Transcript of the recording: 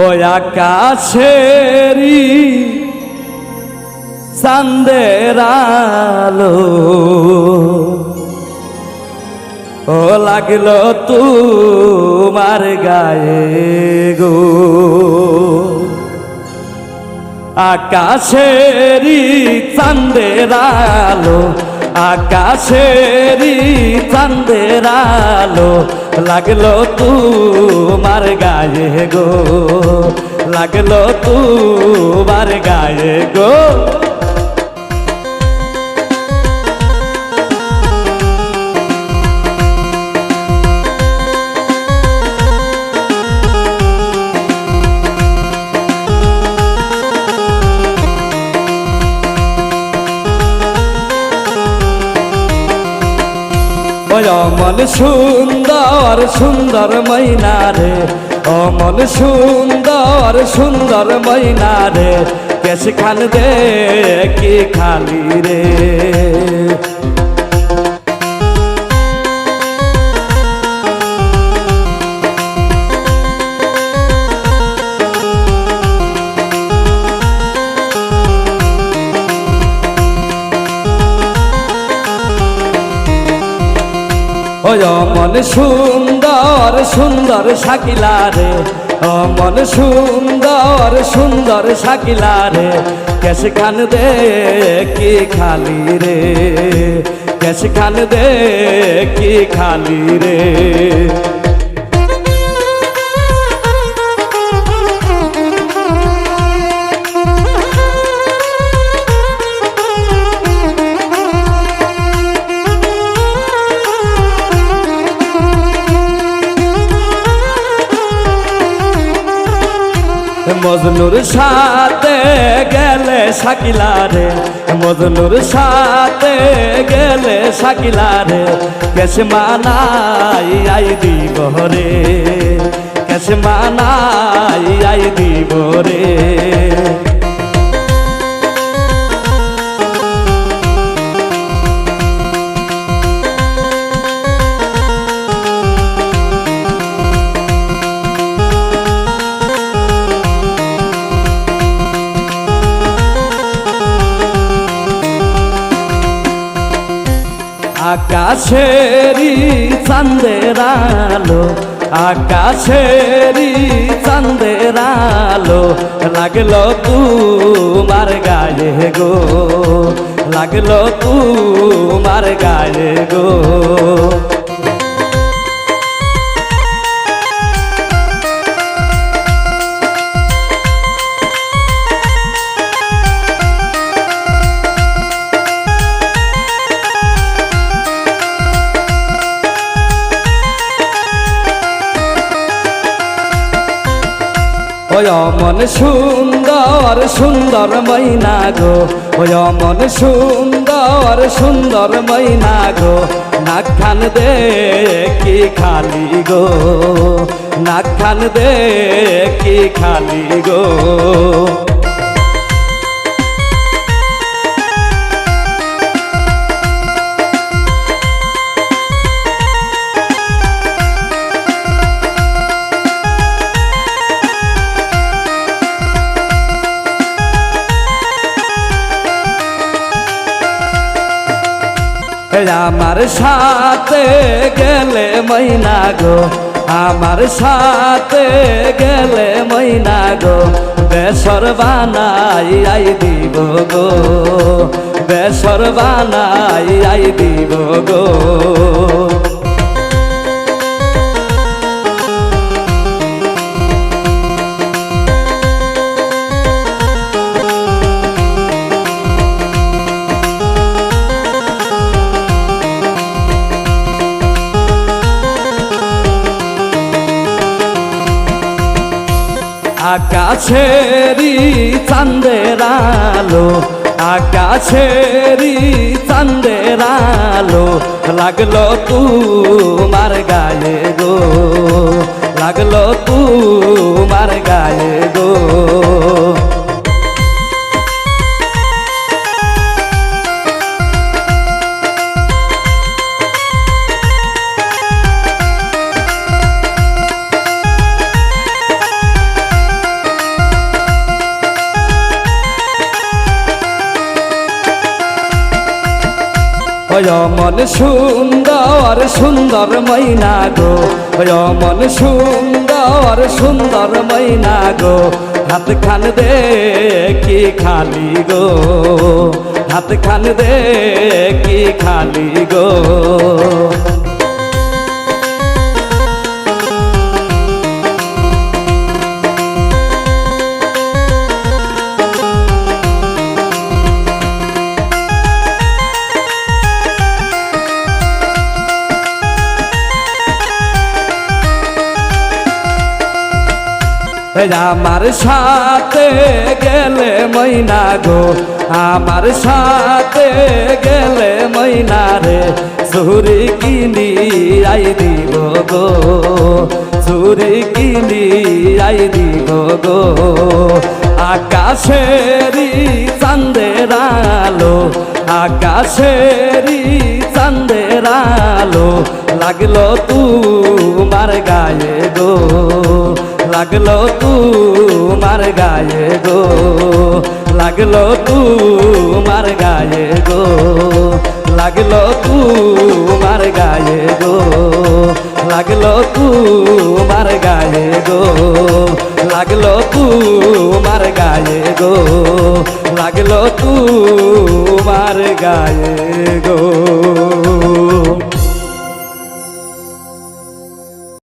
ওই আকাশেরই চাঁদের আলো ও লাগলো তোমার গায়ে গো। আকাশেরই চাঁদের আলো, আকাশেরই চাঁদের আলো লাগলো তোমার গায়ে গো, লাগলো তোমার গায়ে গো। অমন সুন্দর সুন্দর ময়না রে, অমন সুন্দর সুন্দর ময়না রে, কেশ খান দে কি খালি রে। অমন সুন্দর সুন্দর শাকিলা রে, অমন সুন্দর সুন্দর শাকিলা রে, কেশ খান দে কি খালি রে, কেশ খান দে কি খালি রে। মজনুর সাথে গেলে শাকিলা রে, মজনুর সাথে গেলে শাকিলা রে, কেশ মানাই আই দিব রে, কেশ মানাই আই দিব রে। আকাশেরই চাঁদের আলো, আকাশেরই চাঁদের আলো লাগলো তোমার গায়ে গো, লাগলো তোমার গায়ে গো। অমন সুন্দর সুন্দর ময়না গো, অমন সুন্দর সুন্দর ময়না গো, নাক খান দে কি খালি গো, নাক খান দে কি খালি গো। আমার সাথে গেলে ময়না গো, আমার সাথে গেলে ময়না গো, বেসর বানাই আই দিব গো, বেসর বানাই আই দিব গো। আকাশেরই চাঁদের আলো, আকাশেরই চাঁদের আলো লাগলো তোমার গায়ে গো, লাগলো তোমার গায়ে গো। অমন সুন্দর সুন্দর ময়না গো, অমন সুন্দর সুন্দর ময়না গো, হাত খান দে কি খালি গো, হাত খান দে কি খালি গো। আমার সাথে গেলে ময়না গো, আমার সাথে গেলে ময়না রে, চুরি কিনি আই দিব গো, চুরি কিনি আই দিব গো। আকাশেরি চাঁদের আলো, আকাশেরি চাঁদের আলো, লাগলো তোমার গায়ে গো, লাগলো তোমার গায়ে গো, লাগলো তোমার গায়ে গো, লাগলো তোমার গায়ে গো, লাগলো তোমার গায়ে গো, লাগলো তোমার গায়ে গো, লাগলো তোমার গায়ে গো।